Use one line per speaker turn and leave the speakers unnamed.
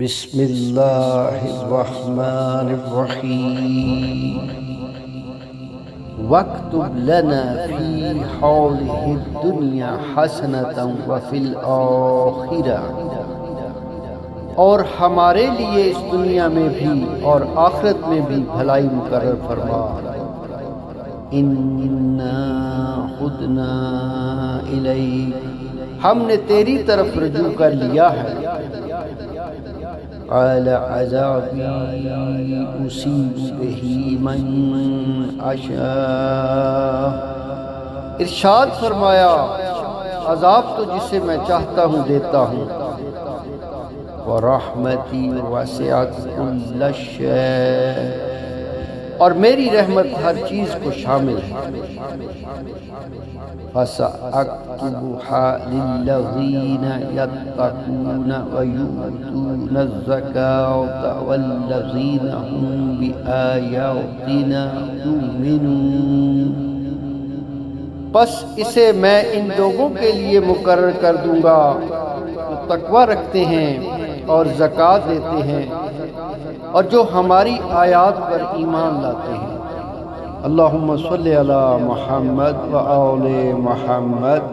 بسم اللہ الرحمن الرحیم واکتب لنا فی حوله الدنیا حسنة وفی الآخرہ، اور ہمارے لیے اس دنیا میں بھی اور آخرت میں بھی بھلائی مقرر فرما۔ انا خدنا الیک، ہم نے تیری طرف رجوع کر لیا ہے۔ قال عذابی اصیب بہ من اشاء، ارشاد فرمایا عذاب تو جسے میں چاہتا ہوں دیتا ہوں۔ ورحمتی وسعت کل شیء، اور میری رحمت ہر چیز کو شامل ہے۔ فَسَأَكْتُبُهَا لِلَّذِينَ يَتَّقُونَ وَيُؤْتُونَ الزَّكَاةَ وَالَّذِينَ هُمْ بِآيَاتِنَا يُؤْمِنُونَ، بس اسے میں ان لوگوں کے لیے مقرر کر دوں گا جو تقوی رکھتے ہیں اور زکوٰۃ دیتے ہیں اور جو ہماری آیات پر ایمان لاتے ہیں۔ اللہم صلی علی محمد و آل محمد